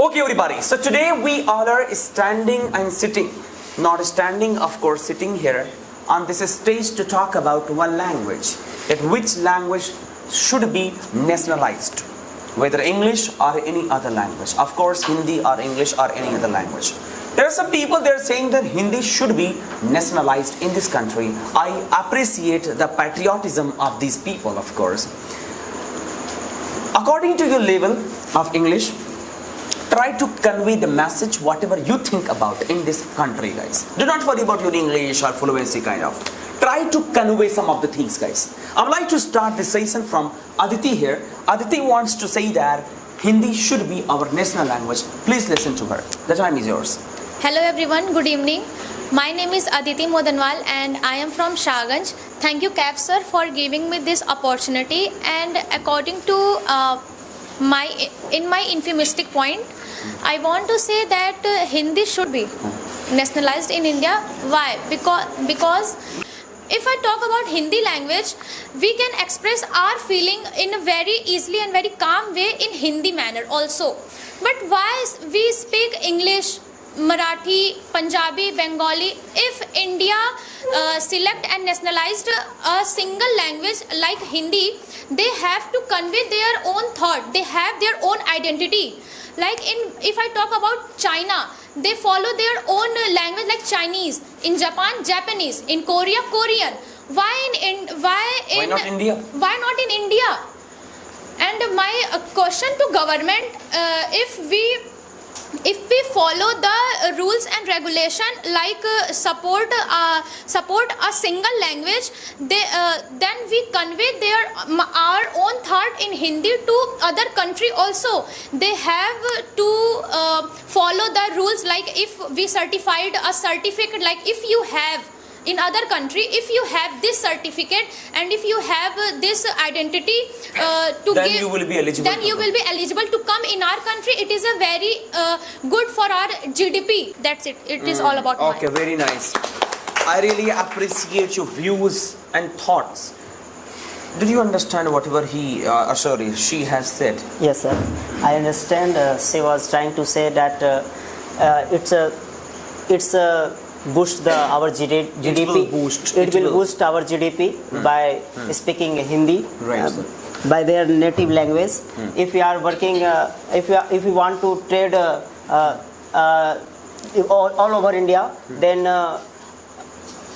Okay, everybody. So today we all are standing and sitting, not standing, of course, sitting here on this stage to talk about one language. That which language should be nationalized, whether English or any other language. Of course, Hindi or English or any other language. There are some people that are saying that Hindi should be nationalized in this country. I appreciate the patriotism of these people, of course. According to your level of English, try to convey the message whatever you think about in this country, guys. Do not worry about your English or fluency kind of. Try to convey some of the things, guys. I would like to start this session from Aditi here. Aditi wants to say that Hindi should be our national language. Please listen to her. The time is yours. Hello everyone, good evening. My name is Aditi Modanwal and I am from Shahganj. Thank you Kaif sir for giving me this opportunity, and according to my euphemistic point, I want to say that Hindi should be nationalized in India. Why? Because if I talk about Hindi language, we can express our feeling in a very easily and very calm way in Hindi manner also. But why we speak English, Marathi, Punjabi, Bengali? If India select and nationalized a single language like Hindi, they have to convey their own thought. They have their own identity. Like if I talk about China, they follow their own language like Chinese. In Japan, Japanese. In Korea, Korean. Why not India? Why not in India? And my question to government, if we follow the rules and regulation like support a single language, then we convey our own thought in Hindi to other country also. They have to follow the rules, like if we certified a certificate, like if you have in other country, if you have this certificate and if you have this identity then you will be eligible. Then you will be eligible to come in our country. It is a very good for our GDP. That's it. It is all about. Okay, very nice. I really appreciate your views and thoughts. Did you understand whatever she has said? Yes, sir. I understand. She was trying to say that it's a boost our GDP. It will boost our GDP by speaking Hindi, right, by their native language. If we are working, if we want to trade all over India, then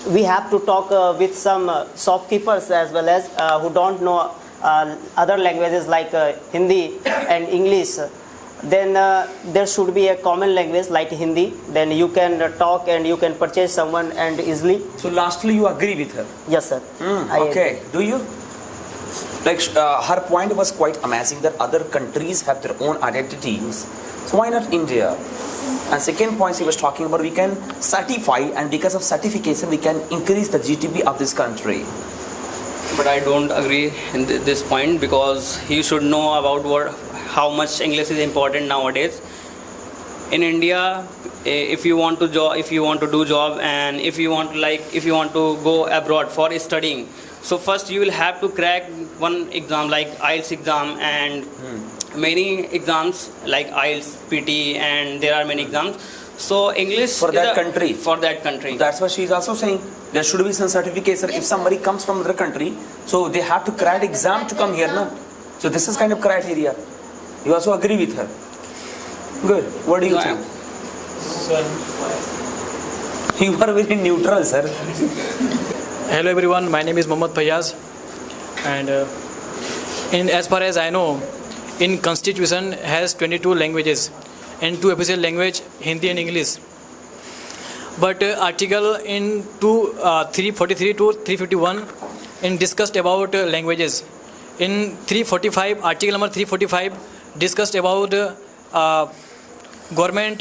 we have to talk with some shopkeepers as well as who don't know other languages like Hindi and English. Then there should be a common language like Hindi. Then you can talk and you can purchase someone and easily. So lastly, you agree with her? Yes, sir. Okay. Do you? Like her point was quite amazing that other countries have their own identities. So why not India? And second point she was talking about, we can certify, and because of certification we can increase the GDP of this country. But I don't agree in this point, because he should know about how much English is important nowadays. In India, if you want to do job, and if you want to go abroad for studying, so first you will have to crack one exam like IELTS exam, and many exams like IELTS, PT, and there are many exams. So English for that country. For that country. That's what she is also saying. There should be some certification. If somebody comes from another country, so they have to crack exam to come here, no? So this is kind of criteria. You also agree with her? Good. What do you think? Sir. You are very neutral, sir. Hello everyone, my name is Mohammad Fayaz, and as far as I know, in Constitution has 22 languages and 2 official language, Hindi and English. But article in 343 to 351 in discussed about languages. In 345, article number 345 discussed about government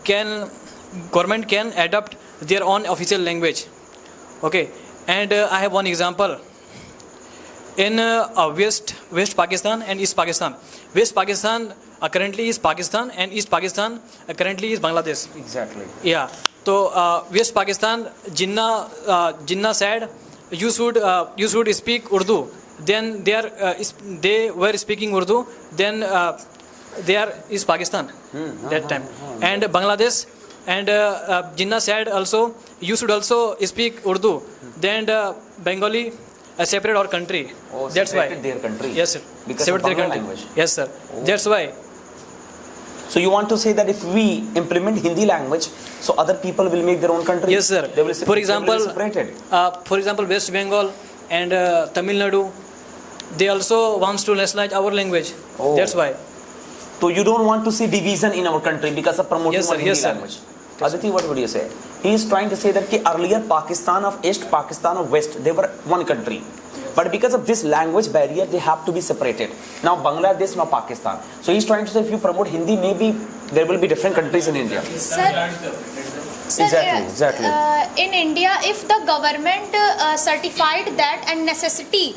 can adopt their own official language. Okay, and I have one example. In West Pakistan and East Pakistan. West Pakistan currently is Pakistan, and East Pakistan currently is Bangladesh. Exactly. Yeah. So West Pakistan, Jinnah said you should speak Urdu. Then they were speaking Urdu. Then there is Pakistan that time, and Bangladesh, and Jinnah said also you should also speak Urdu. Then Bengali a separate our country. Oh, That's why. separated their country. Yes, sir. Because Separate of their Bangla country. language. Yes, sir. That's why. So you want to say that if we implement Hindi language, so other people will make their own country? Yes, sir. They will, For example, they will be separated. For example, West Bengal and Tamil Nadu, they also wants to nationalize our language. Oh. That's why. So you don't want to see division in our country because of promoting Yes, sir. Hindi Yes, sir. language. Aditi, what would you say? He is trying to say that earlier Pakistan of East, Pakistan of West, they were one country. But because of this language barrier, they have to be separated. Now Bangladesh, now Pakistan. So he's trying to say if you promote Hindi, maybe there will be different countries in India. Sir, Exactly. In India, if the government certified that and necessitate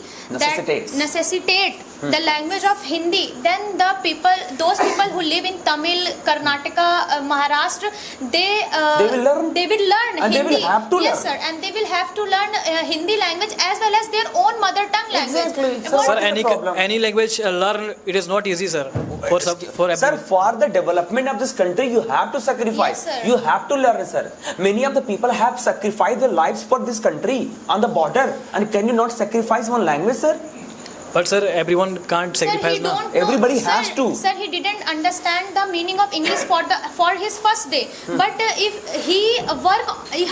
the language of Hindi, then the people, those people who live in Tamil, Karnataka, Maharashtra, they will learn. They will learn And they Hindi. will have to Yes, learn. sir, and they will have to learn Hindi language as well as their own mother tongue language. Exactly. What- Sir, What is the problem? any language learn, it is not easy, sir. For Sir, everyone. for the development of this country, you have to sacrifice. Yes, sir. You have to learn, sir. Many of the people have sacrificed their lives for this country on the border. And can you not sacrifice one language, sir? But sir, everyone can't Sir, sacrifice he now. don't know. Everybody Sir, has to. Sir, he didn't understand the meaning of English for his first day. But if he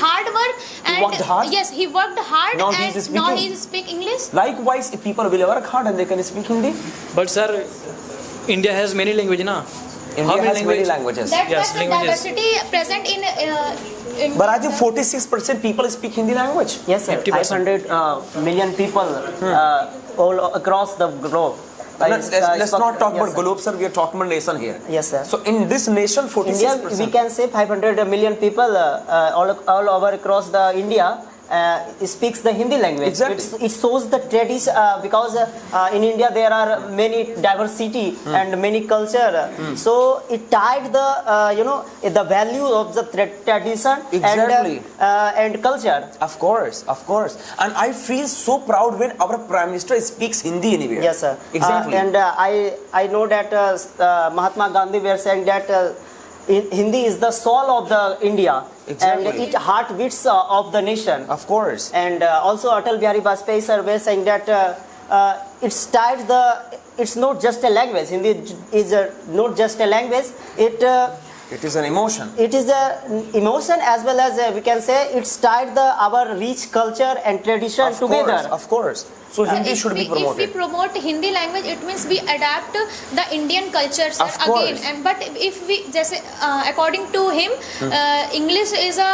hard work and worked hard? yes, he worked hard Now and he is now speaking. he speak English. Likewise, if people will work hard and they can speak Hindi, But sir, India has many languages, na? India has many languages. That's Yes, the languages. diversity present in India. But I think 46% people speak Hindi language. Yes, sir. 50%. 500 million people all across the globe. Let's not talk Yes, about sir. globe, sir. We are talking about nation here. Yes, sir. So in this nation, 46%. India, we can say 500 million people all over across the India speaks the Hindi language. Exactly. It shows the tradition because in India there are many diversity and many culture. So it tied the the value of the tradition Exactly. and culture. Of course. And I feel so proud when our Prime Minister speaks Hindi anywhere. Yes, sir. Exactly. And I know that Mahatma Gandhi were saying that Hindi is the soul of the India. Exactly. And it heartbeats of the nation. Of course. And also Atal Bihari Vajpayee sir were saying that it's not just a language. Hindi is not just a language. It is an emotion. It is an emotion as well as we can say it's tied our rich culture and tradition together. Of course. So Hindi should be If we promoted. promote Hindi language, it means we adapt the Indian culture, sir, Of course. again. But if we just according to him, English is a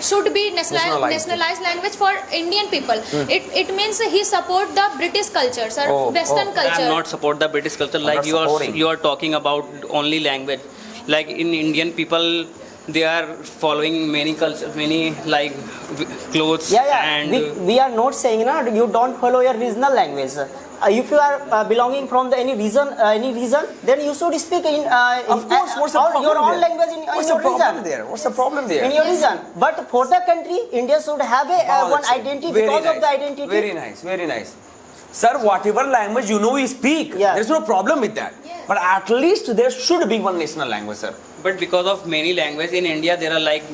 should be nationalized language for Indian people. It means he support the British culture, sir, Western I culture. am not support the British culture. Like not supporting. you are talking about only language. Like in Indian people, they are following many culture, many like clothes and we are not saying you don't follow your regional language. If you are belonging from any region, then you should speak in Of course, what's the problem your own there? language in What's your the problem region. there? What's the problem there? In your region, but for the country, India should have one identity Very because nice. of the identity. Very nice. Sir, whatever language you speak, Yeah. there's no problem with that. Yes. But at least there should be one national language, sir. but because of many languages in India, there are like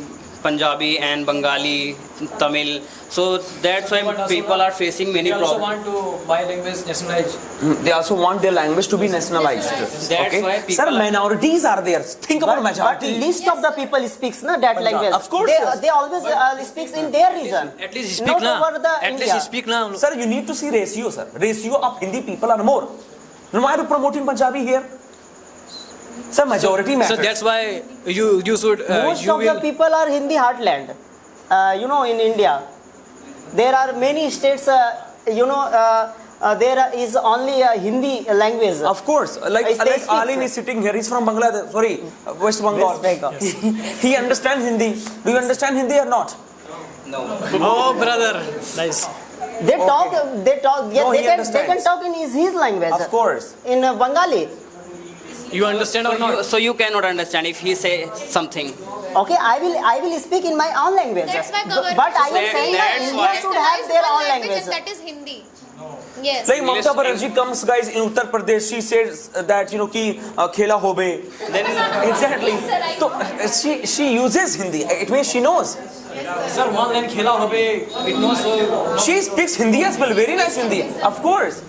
Punjabi and Bengali, Tamil. So that's why people are facing many They also problems. want to buy language nationalized. They also want their language to be nationalized. That's why people Sir, are- minorities are there. Think about But majority. least of the people speaks that language. Of course, they, yes. they always speaks in their region. At least speak not na. over the At India. least speak na. Sir, you need to see ratio, sir. Ratio of Hindi people are more. Then why are you promoting Punjabi here? Sir, majority So matters. that's why you should Most you of will the people are Hindi heartland. In India, there are many states. There is only a Hindi language. Of course, like They Alex speak, Alin sir. is sitting here. He's from Bangladesh. Sorry, West Bengal. West Bengal. He understands Hindi. Do you understand Hindi or not? Oh brother, nice. They talk. Yes, No, they he can understands. talk in his language. Of course. In Bengali. You understand or not? So you cannot understand if he say something. Okay, I will speak in my own language. That's why But I am saying that That's India why- should have their own language. and that is Hindi. Yes. Like Mamata Banerjee comes, guys, in Uttar Pradesh. She says that ki khela hobe. Then Exactly. Yes, sir, I So know. she uses Hindi. It means she knows. Sir, one line khela hobe, it knows so. She speaks Hindi as well. Very nice Hindi. Of course.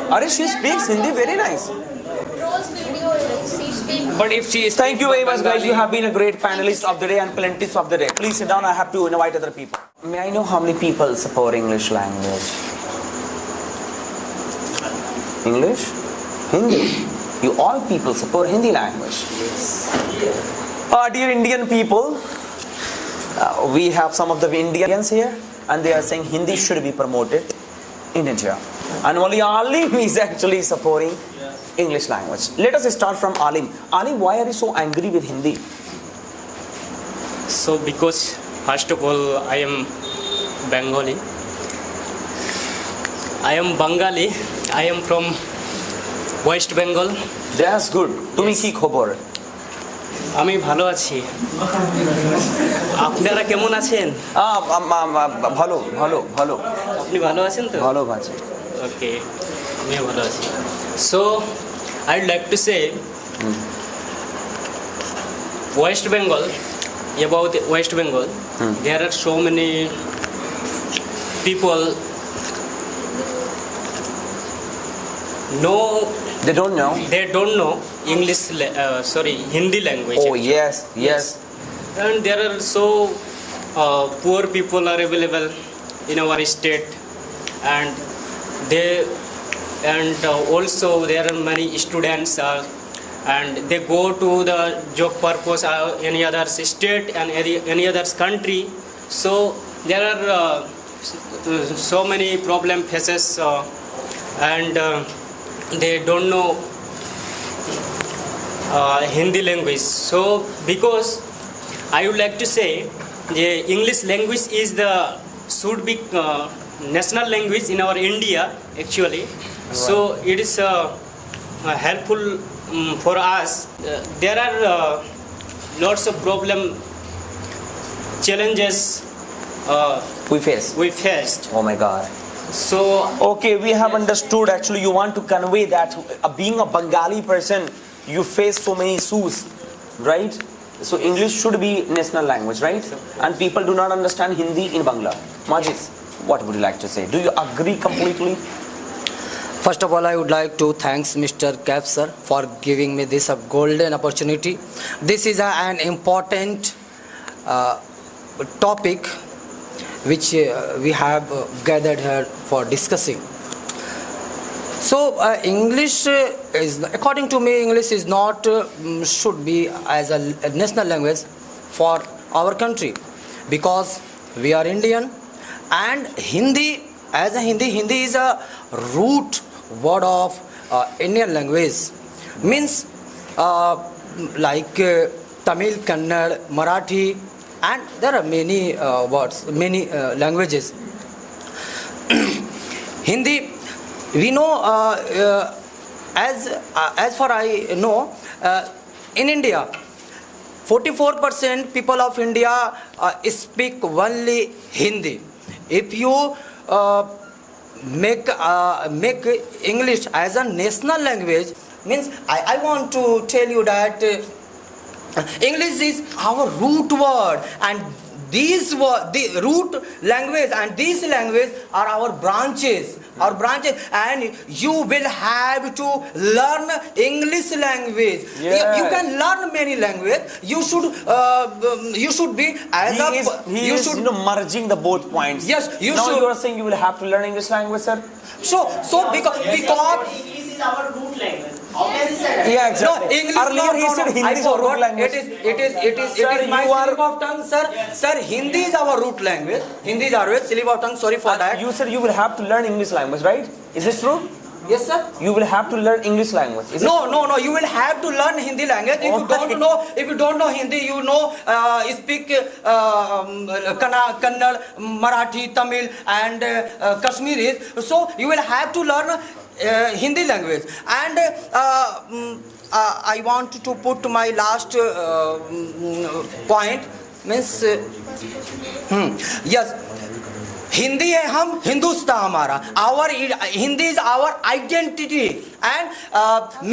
Are she speaks Hindi very nice. Rose video she speak. but if she is Thank you very much, guys. You have been a great panelist of the day and plenty of the day. Please sit down. I have to invite other people. May I know how many people support English language? English? Hindi. You all people support Hindi language. Dear Indian people, we have some of the Indians here and they are saying Hindi should be promoted in India. And only Alim is actually supporting English language. Let us start from Alim. Alim, why are you so angry with Hindi? So because first of all I am Bengali. I am Bengali. I am from West Bengal. That's good. তুমি কি খবর? আমি ভালো আছি। আপনারা কেমন আছেন? ভালো ভালো ভালো আপনি ভালো আছেন তো? ভালো আছে। Okay. আমিও ভালো আছি। So I'd like to say West Bengal, about West Bengal, there are so many people They don't know. they don't know English, Hindi language. Oh yes, yes. And there are so poor people are available in our state, and also there are many students and they go to the job purpose any other state and any other country. So there are so many problem faces and they don't know Hindi language. So because I would like to say the English language is the should be national language in our India actually. So it is helpful for us. There are lots of challenges We face. we faced. Oh my God. So Okay, we have understood. Actually, you want to convey that being a Bengali person, you face so many issues, right? So English should be national language, right? And people do not understand Hindi in Bangla. Majid, what would you like to say? Do you agree completely? First of all, I would like to thank Mr. Kaif sir for giving me this golden opportunity. This is an important topic which we have gathered here for discussing. So English is, according to me, English is not should be as a national language for our country, because we are Indian, and Hindi is a root word of Indian language. Means like Tamil, Kannada, Marathi, and there are many words, many languages. Hindi, we know, as far I know, in India 44% people of India speak only Hindi. If you make English as a national language, means I want to tell you that English is our root word, and the root language and these language are our branches, and you will have to learn English language. Yes. You can learn many language. You should be as He is merging the both points. Yes, you now should. you are saying you will have to learn English language, sir? So because English is our root language. How can you say that? Yeah, exactly. No, English Earlier he said Hindi is our root language. It is Sir, my you are- slip of tongue, sir. Sir, Hindi is our root language. Hindi is our slip of tongue. Sorry for that. You said you will have to learn English language, right? Is this true? Yes, sir. You will have to learn English language. Is it? No. You will have to learn Hindi language. If you don't know Hindi, you know speak Kannada, Marathi, Tamil, and Kashmiri. So you will have to learn Hindi language. And I want to put my last point. Means yes, Hindi है हम, हिंदुस्तान हमारा, our Hindi is our identity, and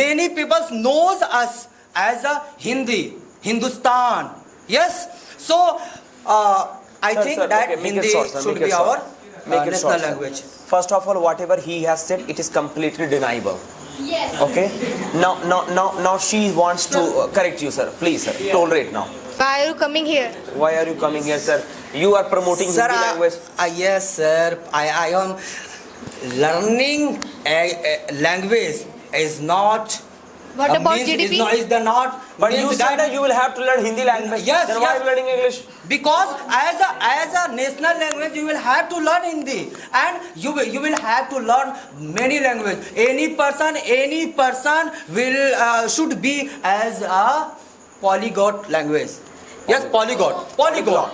many people knows us as a Hindi, Hindustan. Yes, so I Sir, think sir, that okay, make it Hindi short, sir, should make it be short. our Make it national short, sir. language. First of all, whatever he has said, it is completely deniable. Yes. Okay. Now she wants to correct you, sir. Please, sir. Tolerate now. Why are you coming here? Why are you coming here, sir? You are promoting Sir, Hindi language. yes, sir. I am learning a language is not. What about means GDP? Is the not. But means you said that you will have to learn Hindi language. Yes, Then why yes. are you learning English? Because as a national language, you will have to learn Hindi, and you will have to learn many language. Any person will should be as a polyglot language. Yes, polyglot. Polyglot.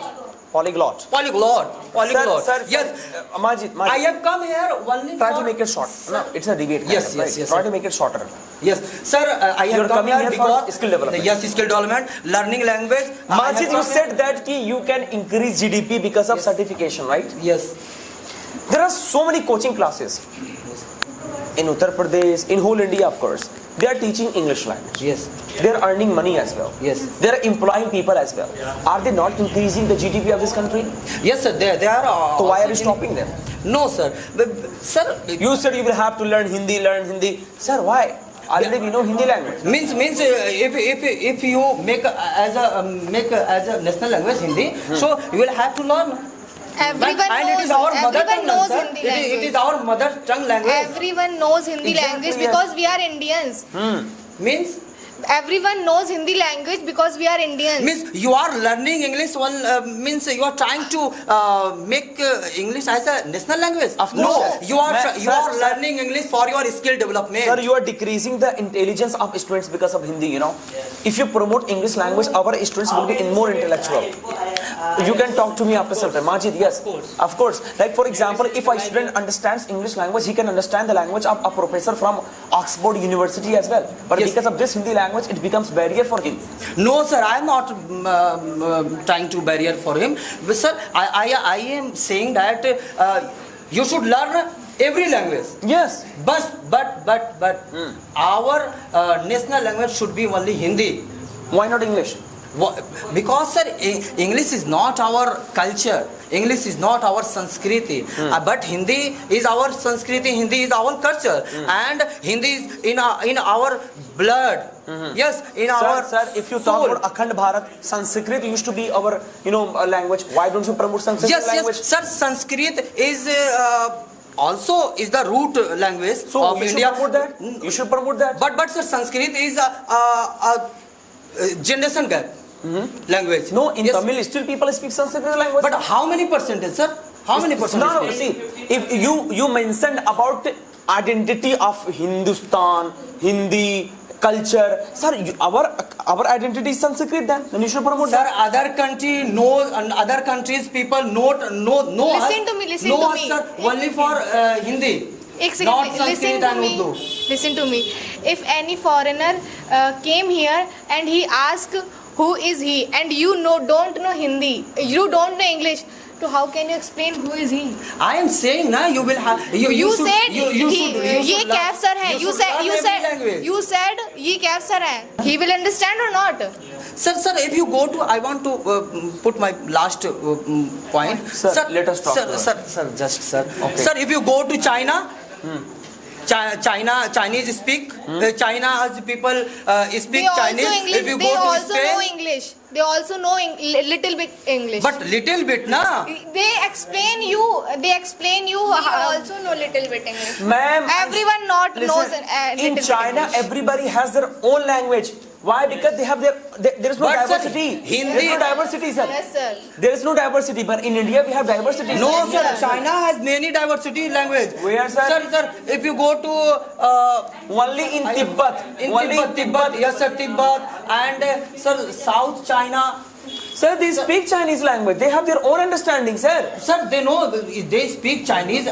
Sir, yes. Majid, I have come here only try for... to make it short. No, it's a debate. Yes, kind of, yes, right? yes, Try sir. to make it shorter. Yes, sir, I You are have come coming here here for because... skill development. Yes, skill development, learning language. I have Majid, you come here- said that you can increase GDP because of certification, right? Yes. There are so many coaching classes in Uttar Pradesh, in whole India, of course. They are teaching English language. Yes. They are earning money as well. Yes. They are employing people as well. Are they not increasing the GDP of this country? Yes, sir, they are... So why are you also stopping them? No, sir. But, sir, You said you will have to learn Hindi. Sir, why? Already we know Hindi language. means if you make as a national language Hindi, so you will have to learn. Everyone And knows. it is our mother Everyone tongue, knows sir. Hindi It language. is our mother tongue language. Everyone knows Hindi Exactly, language yes. because we are Indians. Means Everyone knows Hindi language because we are Indians. you are learning English. Means you are trying to make English as a national language. Of course, No, yes. you are Sir, you are sir. learning English for your skill development. Sir, you are decreasing the intelligence of students because of Hindi, you know. If you promote English language, our students will be more intellectual. You can talk to me after some time. Majid, yes. Of course. Like for example, if a student understands English language, he can understand the language of a professor from Oxford University as well. But Yes. because of this Hindi language, it becomes barrier for him. No, sir, I am not trying to barrier for him. But, sir, I am saying that you should learn every language. Yes. But our national language should be only Hindi. Why not English? Because, sir, English is not our culture. English is not our Sanskriti. But Hindi is our Sanskriti. Hindi is our culture, and Hindi is in our blood. Yes, in our Sir, if you soul. talk about Akhand Bharat, Sanskrit used to be our, language. Why don't you promote Sanskrit language? Yes, sir. Sanskrit is also is the root language So of you India. should promote that. You should promote that. But sir, Sanskrit is a generation gap language. No, in Yes. Tamil still people speak Sanskrit language. But how many percentage, sir? How many percentage? No, see, if you mentioned about identity of Hindustan, Hindi, culture, sir, our identity is Sanskrit then you should promote Sir, that. other country knows, and other countries people know us. Listen to me, listen know to us, me. sir, only for Hindi. एक Not second, Sanskrit listen to and me. Urdu. Listen to me. If any foreigner came here and he asked who is he, and you don't know Hindi, you don't know English, so how can you explain who is he? I am saying na you will have You should, said you he, should ये learn- Kaif sir है. You should said learn every language. you said ये Kaif sir है. He will understand or not? Sir, if you go to, I want to put my last point. Sir, let us talk. Sir, just sir. Okay. Sir, if you go to China, Chinese speak. China's people speak They also Chinese. English. If you They go to also know Spain, English. They also know little bit English. but little bit na. They explain you. They also know little bit English. Ma'am, Everyone not listen, knows in little China, bit English. everybody has their own language. Why? Because they have there is no But, sir, diversity. Hindi- There is no diversity, sir. Yes, sir. There is no diversity, but in India we have diversity. No, Yes, sir. sir. China has many diversity language. Where, sir? Sir, if you go to Only in Tibet. in Only Tibet, yes, sir, Tibet, and sir, South China. Sir, they speak Chinese language. They have their own understanding, sir. Sir, they know they speak Chinese,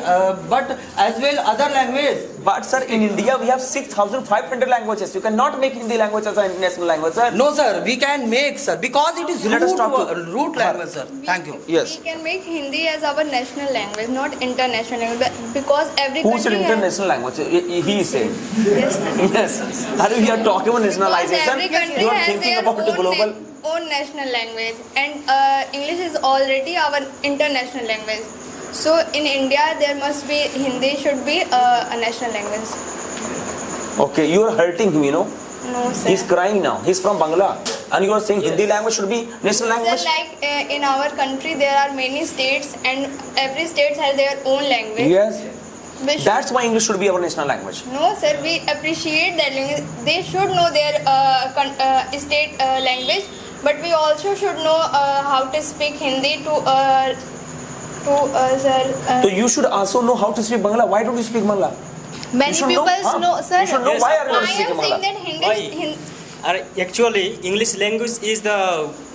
but as well other language. But sir, in India we have 6,500 languages. You cannot make Hindi language as a national language, sir. No, sir, we can make, sir, because it is Let us talk to- root language, sir. Thank you. Yes. We can make Hindi as our national language, not international language, because every Who said country has- international language? He is saying. Yes, Yes. Are we are talking about because nationalization? every country You are has thinking their about the global. own national language, and English is already our international language. So in India, there must be Hindi should be a national language. Okay, you are hurting him, you know. No, sir. He's crying now. He's from Bangla. And you are saying Hindi language should be national Sir, language? like in our country, there are many states, and every state has their own language. Yes. We should- That's why English should be our national language. No, sir, we appreciate that language. They should know their state language, but we also should know how to speak Hindi So you should also know how to speak Bangla. Why don't you speak Bangla? Many should people huh? know, sir. You should know Yes. why are you I not am speaking saying Bangla. that Hindi. Actually, English language is the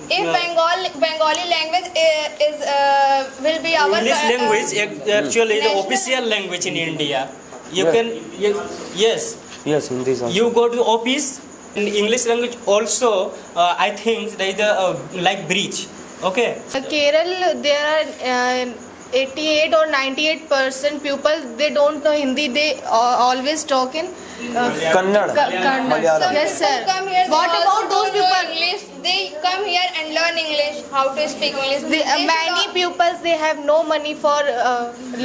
If Bengali language is will be our English language actually the national- official language in India. You Yeah. can yes. Yes, Hindi is also. You go to office in English language also. I think there is the like bridge. Okay. Kerala, there are 88 or 98% people, they don't know Hindi. They always talk in Kannada. Kannada. Malayalam. Yes, sir. Come here, What they about also those don't know people? English. They come here and learn English, how to speak English. They, They should many al- pupils, they have no money for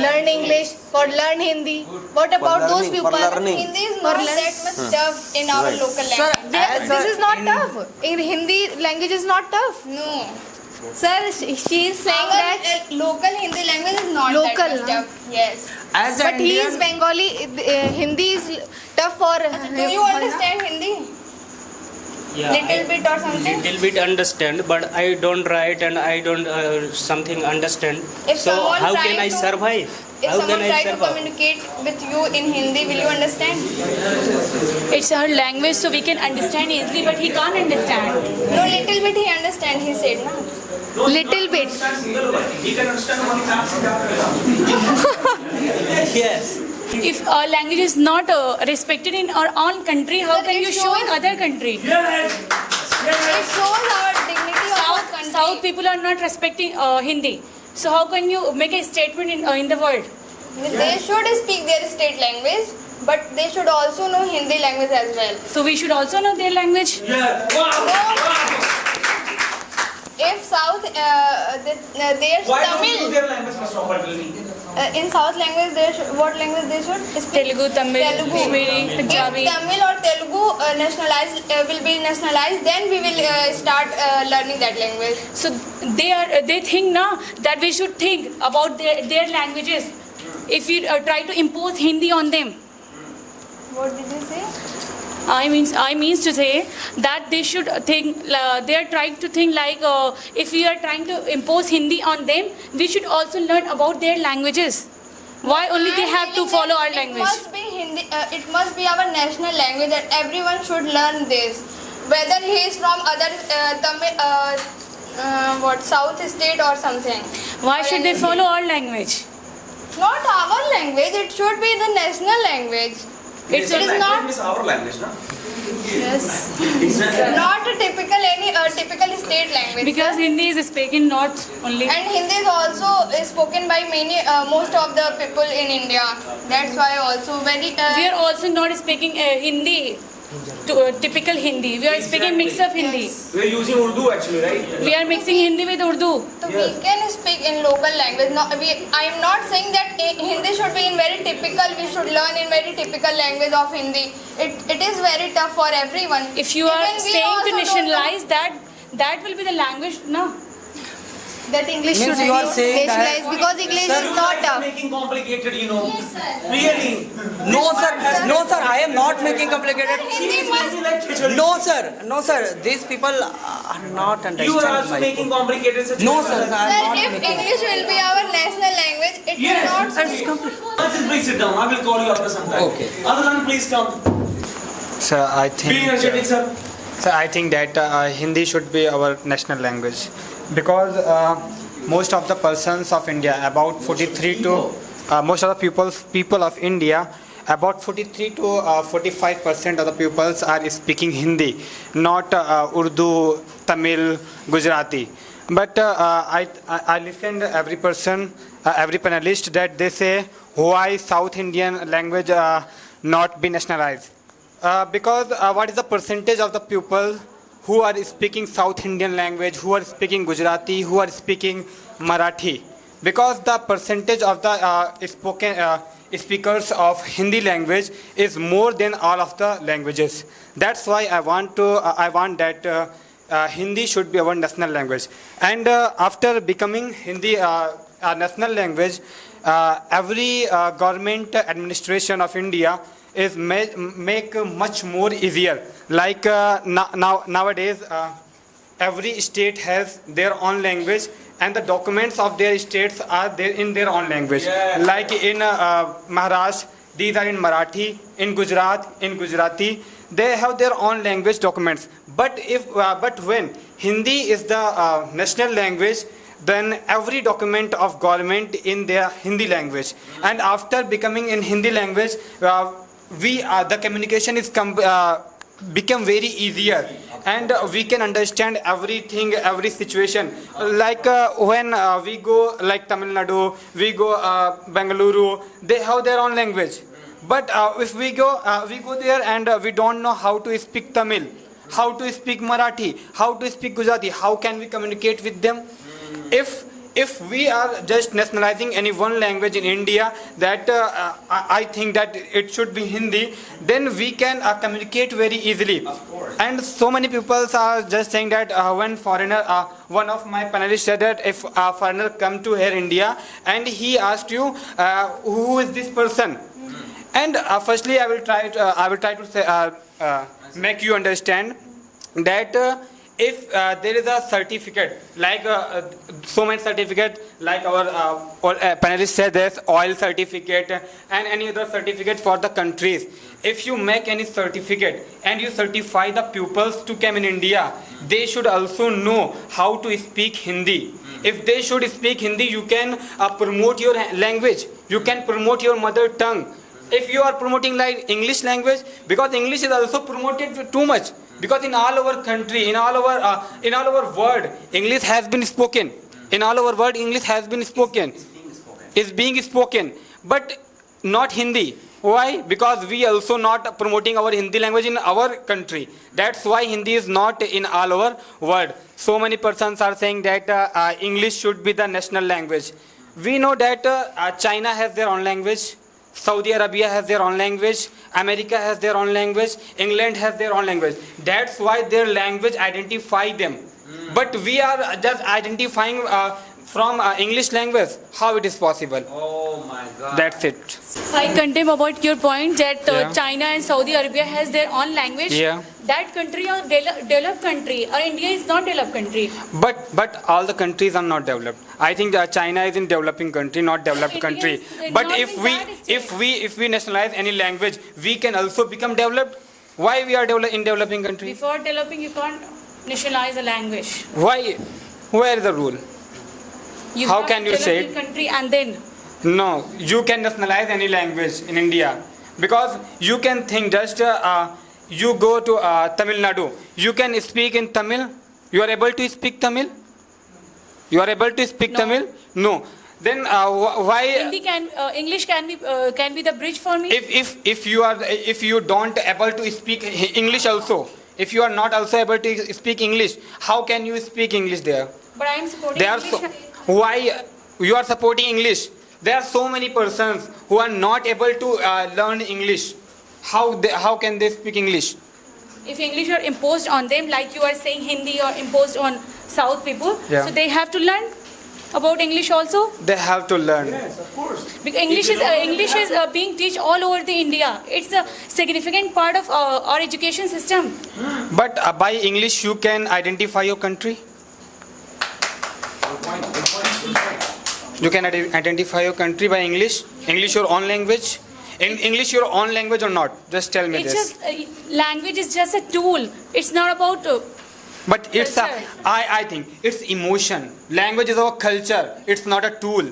learn English, for learn Hindi. What about those learning, for people? learning. Hindi is For not learn- that much tough in our Right. local Sir, language. This is not tough. In Hindi, language is not tough. No. Sir, she is saying Our that local Hindi language is not Local, that much huh? tough. Yes. As a but he is Indian, Bengali. Hindi is tough for. Do you understand Hindi? Yeah. Little bit or something? Little bit understand, but I don't write and I don't something understand. If So someone how try can I to- survive? If How someone can I try to survive? communicate with you in Hindi, will you understand? It's her language, so we can understand easily, but he can't understand. No, little bit he understand, he said, na? Little bit. Yes. If our language is not respected in our own country, how Sir, can it you show in shows- other country? It shows our dignity of our country. South people are not respecting Hindi. So how can you make a statement in the world? They should speak their state language, but they should also know Hindi language as well. So we should also know their language. If South, there's Tamil. In South language, what language they should speak? Telugu, Tamil, Telugu. Kashmiri, Punjabi. If Tamil or Telugu will be nationalized, then we will start learning that language. So they think now that we should think about their languages. If you try to impose Hindi on them. What did you say? I means to say that they should think. They are trying to think like if we are trying to impose Hindi on them, we should also learn about their languages. Why only they I'm have to feeling follow that our language? It must be Hindi. It must be our national language, and everyone should learn this. Whether he is from other Tamil, South state or something. Why Or should they anything. follow our language? Not our language. It should be the national language. It is not. our language, no? Yes. Not a typical state language. Because Hindi is spoken not only. And Hindi is also spoken by most of the people in India. That's why also very. We are also not speaking Hindi, typical Hindi. We are speaking mix of Hindi. We are using Urdu actually, right? We are mixing Hindi with Urdu. So we can speak in local language. I am not saying that Hindi should be in very typical. We should learn in very typical language of Hindi. It is very tough for everyone. If you are Even we saying also to don't nationalize that will be the language, no? That English Means should you are be saying that- nationalized because English Sir, is not tough. Making complicated, you know. Really. no, sir, I am not making complicated. Hindi must. No, sir, these people are not understanding. You are also my making point. complicated situation. No, sir, I am Sir, not if making. English will be our national language, it will not. Sir, please sit down. I will call you after some time. Okay. Other than please come. Sir, I Be think energetic, sir. So I think that Hindi should be our national language because most of the persons of India, about 43 to most of the people of India, about 43 to 45% of the pupils are speaking Hindi, not Urdu, Tamil, Gujarati. But I listened every person, every panelist that they say why South Indian language not be nationalized. Because what is the percentage of the people who are speaking South Indian language, who are speaking Gujarati, who are speaking Marathi? Because the percentage of the speakers of Hindi language is more than all of the languages. That's why I want that Hindi should be our national language. And after becoming Hindi a national language, every government administration of India is make much more easier. Like nowadays, every state has their own language, and the documents of their states are there in their own language. Yeah. Like in Maharashtra, these are in Marathi. In Gujarat, in Gujarati, they have their own language documents. But when Hindi is the national language, then every document of government in their Hindi language. And after becoming in Hindi language, the communication is become very easier, and we can understand everything, every situation. Like when we go like Tamil Nadu, we go Bengaluru, they have their own language. But if we go there and we don't know how to speak Tamil, how to speak Marathi, how to speak Gujarati, how can we communicate with them? If we are just nationalizing any one language in India, that I think that it should be Hindi, then we can communicate very easily. Of course. And so many people are just saying that when foreigner, one of my panelists said that if a foreigner come to here India and he asked you who is this person, and firstly I will try to say, make you understand that. If there is a certificate, like so many certificates, like our panelists said, there's oil certificate and any other certificate for the countries. If you make any certificate and you certify the pupils to come in India, they should also know how to speak Hindi. If they should speak Hindi, you can promote your language. You can promote your mother tongue. If you are promoting like English language, because English is also promoted too much. Because in all our country, in all our world, English has been spoken. In all our world, English has been spoken. Is being spoken, but not Hindi. Why? Because we also not promoting our Hindi language in our country. That's why Hindi is not in all our world. So many persons are saying that English should be the national language. We know that China has their own language. Saudi Arabia has their own language, America has their own language, England has their own language. That's why their language identify them. But we are just identifying from English language. How it is possible? Oh my God. That's it. I condemn about your point that Yeah. China and Saudi Arabia has their own language. Yeah. That country are developed country. Or India is not developed country. But all the countries are not developed. I think that China is in developing country, not developed India country. is But not if in we that state. if we nationalize any language, we can also become developed. Why we are in developing country? Before developing, you can't nationalize a language. Why? Where is the rule? You How have can you say developing country and then No, you can nationalize any language in India, because you can think just you go to Tamil Nadu, you can speak in Tamil. You are able to speak Tamil? You are able to speak No. Tamil? No. Then why? Hindi English can be the bridge for me. If you don't able to speak English also, if you are not also able to speak English, how can you speak English there? But I am supporting They are English. why you are supporting English? There are so many persons who are not able to learn English. How can they speak English? If English are imposed on them, like you are saying Hindi or imposed on South people, Yeah. so they have to learn about English also. They have to learn. Yes, of course. Because English is being taught all over the India. It's a significant part of our education system. But by English you can identify your country. You can identify your country by English. English your own language. In English your own language or not? Just tell me It's this. just language is just a tool. It's not about. But it's a, Culture. I think it's emotion. Language is our culture. It's not a tool.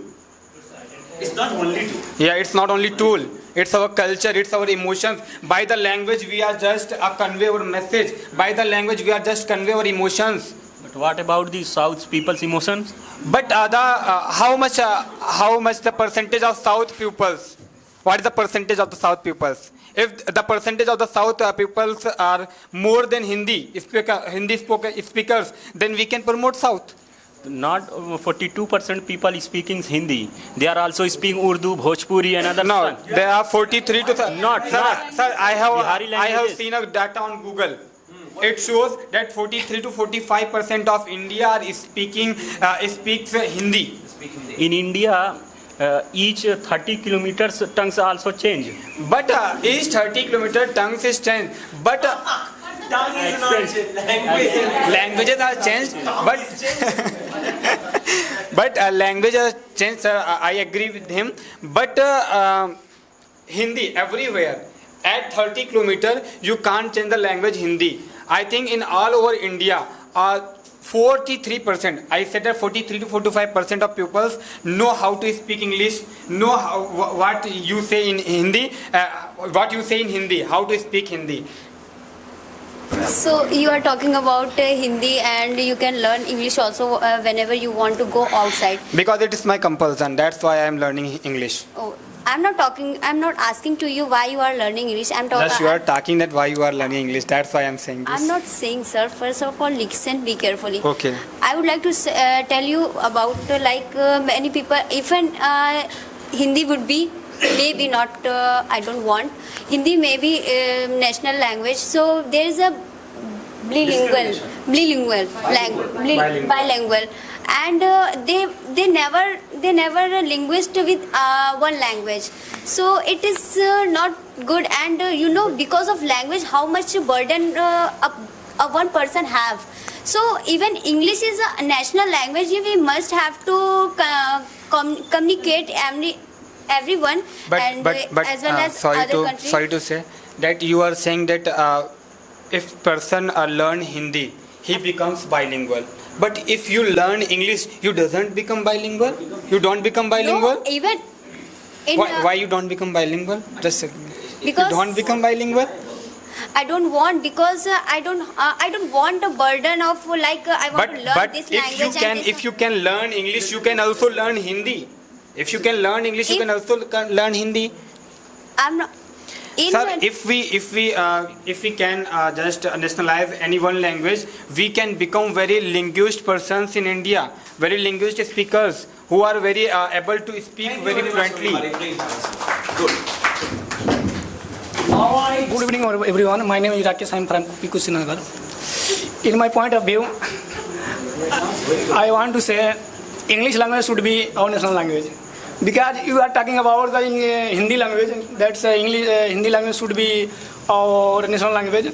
It's not only to. Yeah, it's not only tool. It's our culture. It's our emotions. By the language we are just convey our message. By the language we are just convey our emotions. But what about the South people's emotions? But how much the percentage of South pupils? What is the percentage of the South pupils? If the percentage of the South pupils are more than Hindi speakers, then we can promote South. Not 42% people speaking Hindi. They are also speaking Urdu, Bhojpuri, and other No, stuff. there are 43 to sir, I Bihari have languages. seen a data on Google. It shows that 43 to 45% of India are speaks Hindi. In India, each 30 kilometers tongues also change. But each 30 kilometer tongues is changed. But languages are changed. But languages are changed. Sir, I agree with him. But Hindi everywhere. At 30 kilometer, you can't change the language Hindi. I think in all over India, 43%, I said that 43 to 45% of pupils know how to speak English, know what you say in Hindi, how to speak Hindi. So you are talking about Hindi, and you can learn English also whenever you want to go outside. Because it is my compulsion, that's why I am learning English. Oh, I'm not asking to you why you are learning English. Just you are talking that why you are learning English, that's why I am saying this. I'm not saying, sir. First of all, listen, be carefully. Okay. I would like to tell you about many people, even Hindi would be maybe not, I don't want. Hindi may be national language, so there is a bilingual, and they never linguist with one language. So it is not good, and because of language, how much burden one person have. So even English is a national language, we must have to communicate everyone, But as well as other countries. sorry to say that you are saying that if person learn Hindi, he becomes bilingual. But if you learn English, you doesn't become bilingual. You don't become bilingual. No, even in Why you don't become bilingual? Just a second. Because you don't become bilingual. I don't want, because I don't want a burden of I want to learn this language. If you can learn English, you can also learn Hindi. If you can learn English, you can also learn Hindi. I'm not. Sir, if we can just nationalize any one language, we can become very linguist persons in India, very linguist speakers who are very able to speak very fluently. Good evening, everyone. My name is Rakesh. I am from Kushinagar. In my point of view, I want to say English language should be our national language. Because you are talking about the Hindi language, that's Hindi language should be our national language.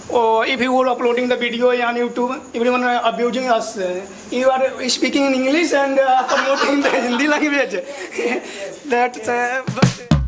Or if you are uploading the video on YouTube, everyone abusing us. You are speaking in English and promoting the Hindi language. That's.